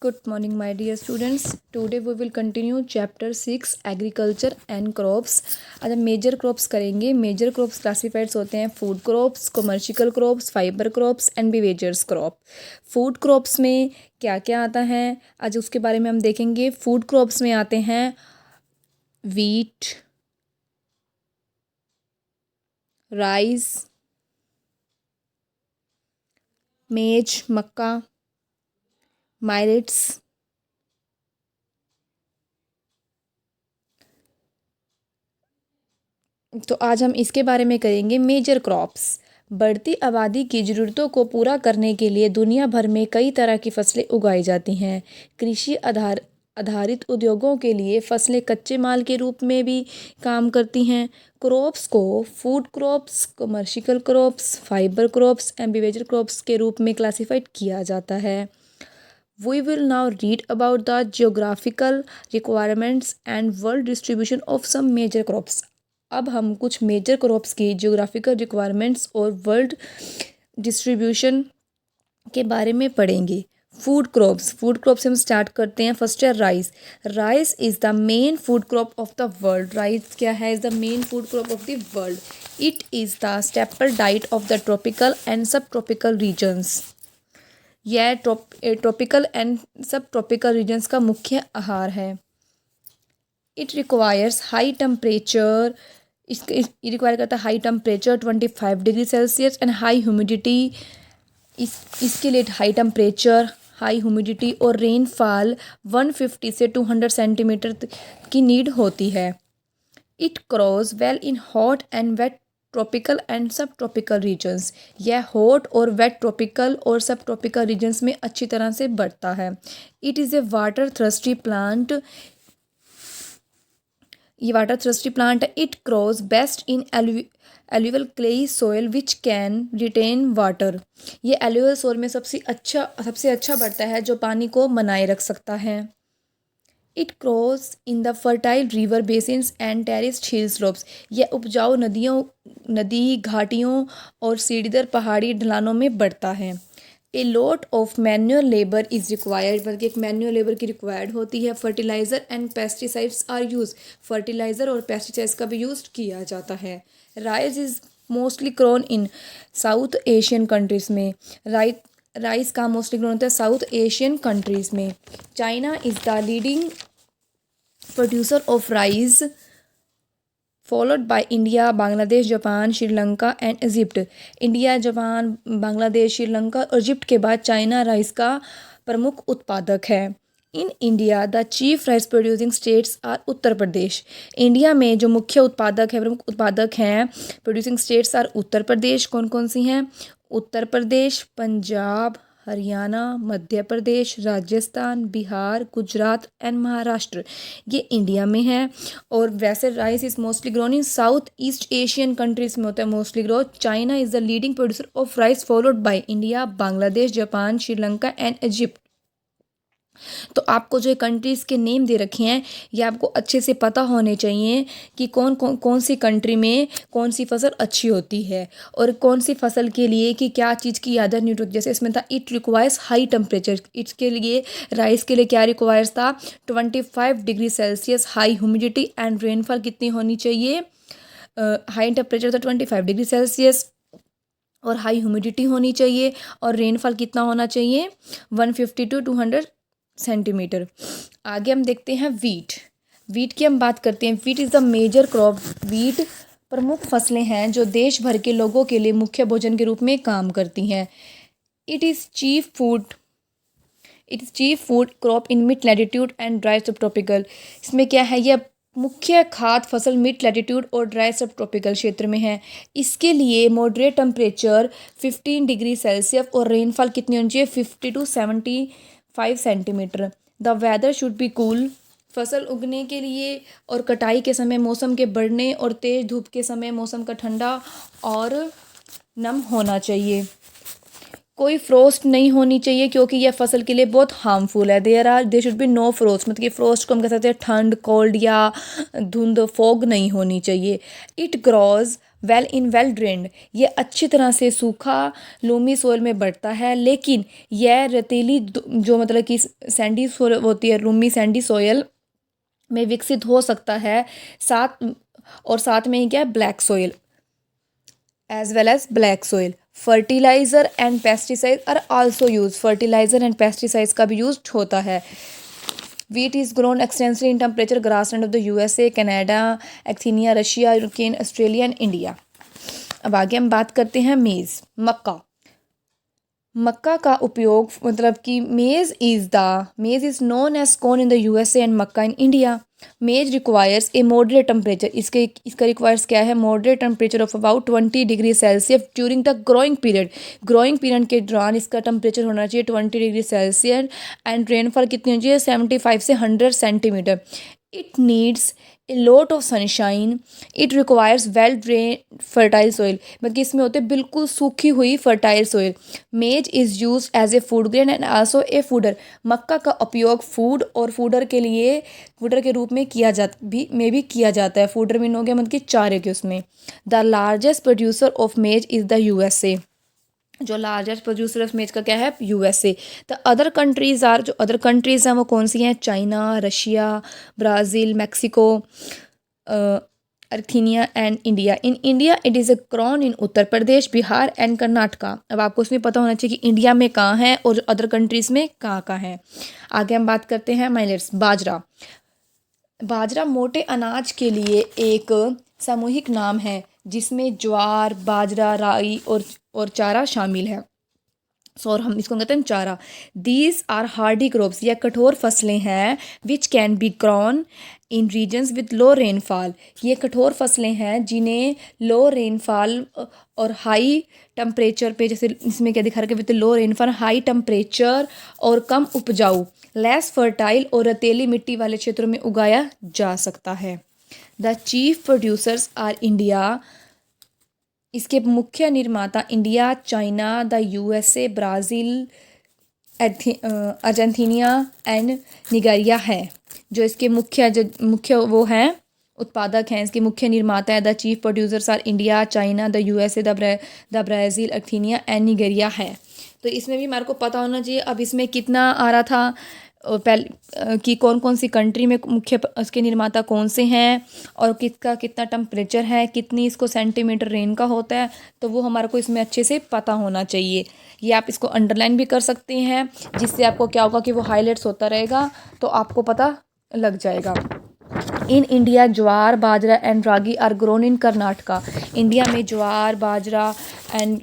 Good morning, my dear students. Today we will continue chapter 6 agriculture and crops. आज हम major crops करेंगे. Major crops classifieds होते हैं food crops, commercial crops, fibre crops and beverages crop. Food crops में क्या क्या आता है आज उसके बारे में हम देखेंगे. फूड क्रॉप्स में आते हैं वीट, राइस, मेज, मक्का, माइलेट्स, तो आज हम इसके बारे में करेंगे मेजर क्रॉप्स. बढ़ती आबादी की ज़रूरतों को पूरा करने के लिए दुनिया भर में कई तरह की फसलें उगाई जाती हैं. कृषि आधारित उद्योगों के लिए फसलें कच्चे माल के रूप में भी काम करती हैं. क्रॉप्स को food crops, commercial crops, fibre crops and बेवेजर क्रॉप्स के रूप में क्लासिफाइड किया जाता है. We will now read about the geographical requirements and world distribution of some major crops. अब हम कुछ मेजर क्रॉप्स की जियोग्राफिकल रिक्वायरमेंट्स और वर्ल्ड डिस्ट्रीब्यूशन के बारे में पढ़ेंगे. फूड क्रॉप्स हम स्टार्ट करते हैं. फर्स्ट है rice. Rice is the main food crop of the world. Rice क्या है? Is the main food crop of the world. It is the staple diet of the tropical and subtropical regions. यह tropical and subtropical regions का मुख्य आहार है. It requires high temperature. Require करता है high temperature 25 degree Celsius and high humidity. इसके लिए high temperature, high humidity और रेनफॉल 150 से 200 सेंटीमीटर की नीड होती है. It grows well in hot and wet tropical and subtropical regions. यह हॉट और वेट ट्रॉपिकल और सब ट्रॉपिकल रीजन्स में अच्छी तरह से बढ़ता है. It is a water thirsty plant. ये वाटर थ्रस्टी प्लांट है. It grows best in alluvial clayey soil which can retain water. ये एल्यूवल सॉइल में सबसे अच्छा बढ़ता है जो पानी को बनाए रख सकता है. It grows in the fertile river basins and terraced hill slopes. यह उपजाऊ नदी घाटियों और सीढ़ीदार पहाड़ी ढलानों में बढ़ता है. A lot of manual labour is required. बल्कि एक मैन्युअल लेबर की रिक्वायर्ड होती है. Fertilizer and pesticides are use. Fertilizer और पेस्टिसाइड्स का भी यूज किया जाता है. Rice is mostly grown in south Asian countries में. राइस का मोस्टली ग्रोन होता है साउथ एशियन कंट्रीज़ में. China is the leading producer of rice, followed by India, Bangladesh, Japan, Sri Lanka and Egypt. India, Japan, Bangladesh, Sri Lanka और इजिप्ट के बाद चाइना राइस का प्रमुख उत्पादक है. In India the chief rice producing states are Uttar Pradesh. India में जो मुख्य उत्पादक है, प्रमुख उत्पादक हैं producing states are Uttar Pradesh. कौन कौन सी हैं? उत्तर प्रदेश, पंजाब, हरियाणा, मध्य प्रदेश, राजस्थान, बिहार, गुजरात एंड महाराष्ट्र. ये इंडिया में है. और वैसे rice is mostly grown in south east Asian countries में होता है mostly grow. China is the leading producer of rice, followed by India, Bangladesh, Japan, Sri Lanka and Egypt. तो आपको जो कंट्रीज़ के नेम दे रखे हैं ये आपको अच्छे से पता होने चाहिए कि कौन सी कंट्री में कौन सी फसल अच्छी होती है और कौन सी फसल के लिए कि क्या चीज़ की ज़्यादा नीड होती है. जैसे इसमें था इट रिक्वायर्स हाई टेम्परेचर. इसके लिए राइस के लिए क्या रिक्वायर्स था? 25 degree Celsius, high humidity and rainfall कितनी होनी चाहिए? हाई टेम्परेचर था 25 डिग्री सेल्सियस और हाई ह्यूमिडिटी होनी चाहिए. और रेनफॉल कितना होना चाहिए? 150 to 200 सेंटीमीटर. आगे हम देखते हैं वीट की हम बात करते हैं. Wheat is the major crop. Wheat प्रमुख फसलें हैं जो देश भर के लोगों के लिए मुख्य भोजन के रूप में काम करती हैं. It is chief food crop in mid latitude and dry सब ट्रॉपिकल. इसमें क्या है? यह मुख्य खाद्य फसल मिड लैटिट्यूड और ड्राई सब ट्रॉपिकल क्षेत्र में है. इसके लिए मॉडरेट टेम्परेचर 15 डिग्री सेल्सियस और रेनफॉल कितनी होनी चाहिए? 50 to 75 centimetre. The weather should be cool. फसल उगने के लिए और कटाई के समय मौसम के बढ़ने और तेज धूप के समय मौसम का ठंडा और नम होना चाहिए. कोई फ्रोस्ट नहीं होनी चाहिए क्योंकि यह फसल के लिए बहुत हार्मफुल है। There should be no frost, मतलब कि फ्रोस्ट को हम कह सकते हैं ठंड, कोल्ड या धुंध, फॉग नहीं होनी चाहिए। It grows well in well drained, ये अच्छी तरह से सूखा लूमी सोयल में बढ़ता है, लेकिन यह रेतीली जो मतलब कि सैंडी सोयल होती है, लूमी सैंडी सोयल में विकसित हो सकता है। साथ में ही क्या है, black soil as well as black soil. Fertilizer and pesticides are also used. Fertilizer and pesticides का भी यूज होता है। Wheat is grown extensively in temperature grassland of the USA, Canada, Argentina, Russia, Ukraine, Australia and India. अब आगे हम बात करते हैं मेज़, मक्का। मक्का का उपयोग मतलब कि maize is known as corn in the USA and makka in India. Maize requires a moderate temperature, इसका रिक्वायर्स क्या है, moderate temperature of about 20 degree Celsius during the growing period. Growing period के दौरान इसका टेम्परेचर होना चाहिए 20 डिग्री सेल्सियस एंड रेनफॉल कितनी होनी चाहिए 75 से 100 centimetre. It needs a lot of sunshine, it requires well drain fertile soil, मतलब कि इसमें होते बिल्कुल सूखी हुई fertile soil. Maize is use as a food grain and also a fodder, मक्का का उपयोग फूड और फूडर के रूप में किया जाता है। फूडर मीन हो गया मतलब कि चारे के उसमें। द लार्जेस्ट प्रोड्यूसर ऑफ मेज इज़ द यूएसए, जो लार्जेस्ट प्रोड्यूसर ऑफ मेज का क्या है, यूएसए। द अदर कंट्रीज़ हैं वो कौन सी हैं, China, Russia, Brazil, Mexico, Argentina and India. In India it is a crop in Uttar Pradesh, Bihar and Karnataka. अब आपको उसमें पता होना चाहिए कि इंडिया में कहाँ है और अदर कंट्रीज़ में कहाँ है। आगे हम बात करते हैं माइलेट्स, बाजरा मोटे अनाज के लिए एक सामूहिक नाम है जिसमें ज्वार, बाजरा, राई और चारा शामिल है। और हम इसको कहते हैं चारा। दीज आर हार्डी क्रॉप्स, यह कठोर फसलें हैं। Which can be grown in regions with low rainfall, ये कठोर फसलें हैं जिन्हें लो रेनफॉल और हाई टेम्परेचर पे, जैसे इसमें क्या दिखा रखा है, with low rainfall, high temperature और कम उपजाऊ, लेस फर्टाइल और रेतीली मिट्टी वाले क्षेत्रों में उगाया जा सकता है। The chief producers are India, इसके मुख्य निर्माता India, China, the USA, Brazil, Argentina and Nigeria है। जो इसके मुख्य वो हैं उत्पादक हैं, इसके मुख्य निर्माता है। The chief producers are India, China, the USA, the Brazil, Argentina and Nigeria है। तो इसमें भी हमारे को पता होना चाहिए। अब इसमें कितना आ रहा था पहले कि कौन कौन सी कंट्री में मुख्य उसके निर्माता कौन से हैं और किसका कितना टेम्परेचर है, कितनी इसको सेंटीमीटर रेन का होता है, तो वो हमारे को इसमें अच्छे से पता होना चाहिए। ये आप इसको अंडरलाइन भी कर सकते हैं, जिससे आपको क्या होगा कि वो हाईलाइट्स होता रहेगा तो आपको पता लग जाएगा। In India jowar, bajra and ragi are grown in Karnataka, India में jowar, bajra and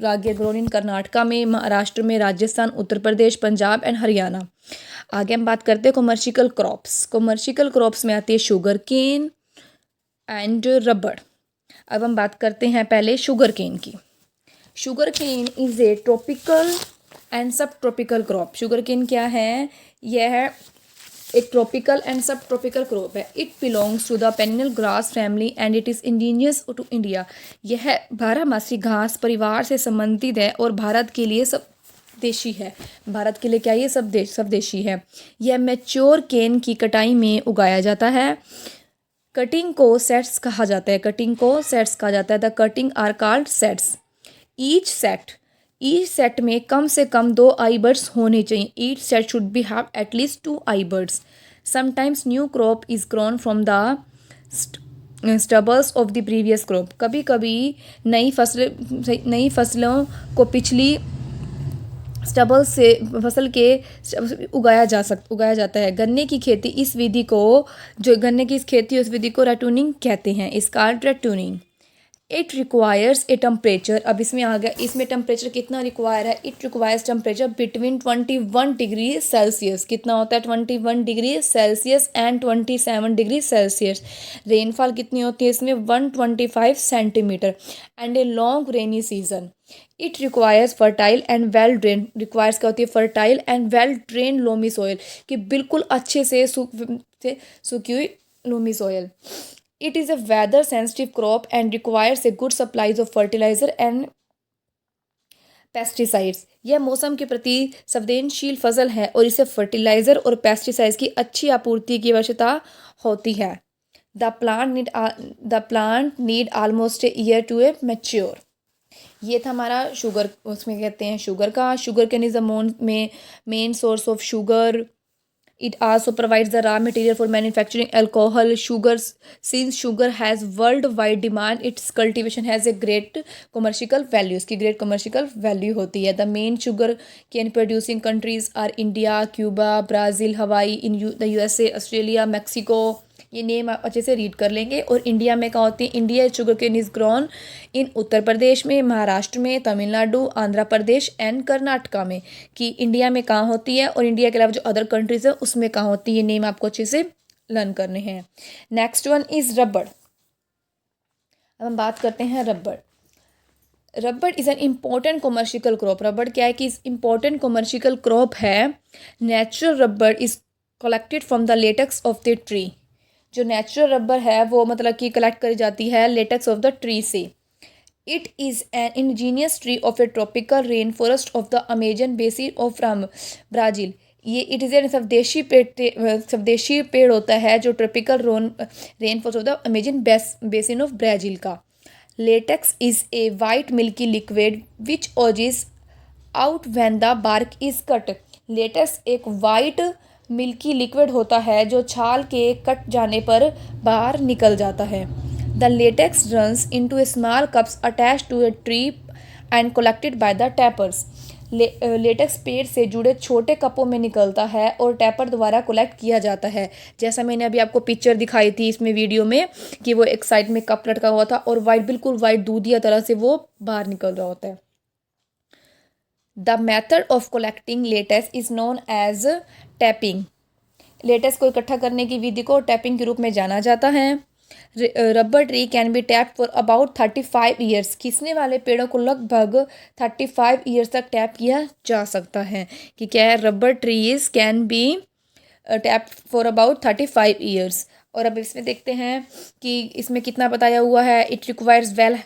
ragi grown in Karnataka में, महाराष्ट्र में, राजस्थान, उत्तर प्रदेश, पंजाब एंड हरियाणा। आगे हम बात करते हैं कमर्शियल क्रॉप्स। कमर्शियल क्रॉप्स में आती है शुगर केन एंड रबड़। अब हम बात करते हैं पहले शुगर केन की। Sugar cane is a tropical and subtropical crop. Sugar cane क्या है, यह एक tropical and subtropical crop है। It belongs to the perennial grass family and it is indigenous to India. यह बारहमासी घास परिवार से संबंधित है और भारत के लिए सब देशी है। भारत के लिए क्या, ये सब देशी है। यह मैच्योर केन की कटाई में उगाया जाता है। कटिंग को सेट्स कहा जाता है। The cutting are called sets. Each set में कम से कम 2 आई बर्ड्स होने चाहिए। Each set should be have at least 2 eye buds. Sometimes new crop is grown from the stubbles of the previous crop. कभी कभी नई फसलों को पिछली स्टबल से फसल के उगाया जाता है। गन्ने की खेती इस विधि को उस विधि को रटूनिंग कहते हैं। इसका रटूनिंग। इट रिक्वायर्स ए टेम्परेचर, अब इसमें आ गया, इसमें टेम्परेचर कितना रिक्वायर है, it requires temperature between 21 degree Celsius, कितना होता है 21 degree Celsius and 27 degree Celsius. Rainfall कितनी होती है इसमें 125 centimetre and a long rainy season. It requires fertile and well drain, requires क्या होती है, fertile and well drain loamy soil, कि बिल्कुल अच्छे से सूखी हुई loamy soil. It is a weather sensitive crop and requires a good supplies of fertilizer and pesticides, यह मौसम के प्रति संवेदनशील फसल है और इसे फर्टिलाइजर और पेस्टिसाइड्स की अच्छी आपूर्ति की आवश्यकता होती है। The plant need almost a year to a mature. ये था हमारा शुगर, उसमें कहते हैं sugar cane is the main source of sugar. It also provides the raw material for manufacturing alcohol. Since sugar has worldwide demand, its cultivation has a great commercial value. इसकी great commercial value होती है. The main sugar cane producing countries are India, Cuba, Brazil, Hawaii, in the USA, Australia, Mexico. ये name आप अच्छे से read कर लेंगे। और इंडिया में कहाँ होती है? India sugar cane is grown in Uttar Pradesh में, महाराष्ट्र में, तमिलनाडु, आंध्र प्रदेश एंड कर्नाटका में। कि इंडिया में कहाँ होती है और इंडिया के अलावा जो अदर कंट्रीज है उसमें कहाँ होती है, ये नेम आपको अच्छे से लर्न करने हैं। नेक्स्ट वन इज रबड़। अब हम बात करते हैं रबड़। रबड़ is an important commercial crop. रबड़ क्या है कि इम्पॉर्टेंट कॉमर्शियल क्रॉप है। नेचुरल रबड़ is collected from the latex of the tree. जो नेचुरल रबर है वो मतलब कि कलेक्ट करी जाती है लेटेक्स ऑफ द ट्री से। It is an indigenous tree of A tropical rain forest of the Amazon basin of from Brazil. ये इट इज़ एन स्वदेशी पेड़ होता है जो tropical rain forest of the Amazon basin of Brazil का। Latex is a white milky liquid which oozes out when the bark is cut. Latex एक white milky liquid होता है जो छाल के कट जाने पर बाहर निकल जाता है। The latex runs into a small cups attach to a tree and collected by the tappers. Latex पेड़ से जुड़े छोटे कपों में निकलता है और टैपर द्वारा कलेक्ट किया जाता है। जैसा मैंने अभी आपको पिक्चर दिखाई थी इसमें वीडियो में कि वो एक साइड में कप लटका हुआ था और वाइट, बिल्कुल वाइट दूधिया तरह से वो बाहर निकल रहा होता है। The method of collecting latex is known as tapping. Latex को इकट्ठा करने की विधि को टैपिंग के रूप में जाना जाता है। Rubber tree can be tap for about 35 years. खींचने वाले पेड़ों को लगभग 35 ईयर्स तक टैप किया जा सकता है। कि क्या है? Rubber trees can be tap for about 35 years. और अब इसमें देखते हैं कि इसमें कितना बताया हुआ है। It requires well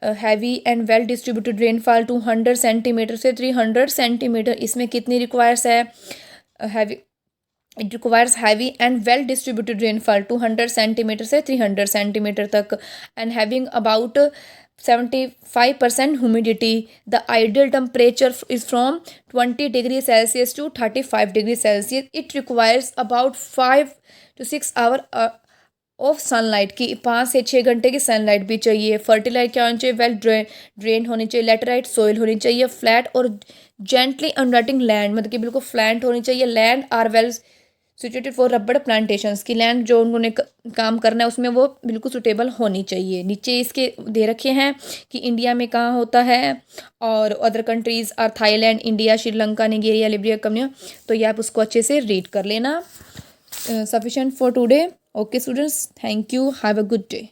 heavy and well distributed rainfall 200 centimetre से 300 सेंटीमीटर। इसमें कितनी रिक्वायर्स है? Heavy it requires heavy and well distributed rainfall 200 centimetre से 300 सेंटीमीटर तक and having about 75% humidity. The ideal temperature is from 20 degree Celsius to 35 degree Celsius. It requires about 5 to 6 hour of sunlight की 5 से 6 घंटे की sunlight भी चाहिए। Fertiliser क्या होनी चाहिए? वेल ड्रेन होनी चाहिए। लैटेराइट सॉइल होनी चाहिए। फ्लैट और जेंटली अनडटिंग लैंड, मतलब कि बिल्कुल फ्लैट होनी चाहिए। Land are well situated for rubber plantations की लैंड जो उन्होंने काम करना है उसमें वो बिल्कुल सुटेबल होनी चाहिए। नीचे इसके दे रखे हैं कि इंडिया में कहाँ होता है और other countries are Thailand, India, Sri Lanka, Nigeria, Libya, कम्युनिया। तो ये आप उसको अच्छे से रीड कर लेना। Sufficient for today. Okay students, thank you, have a good day.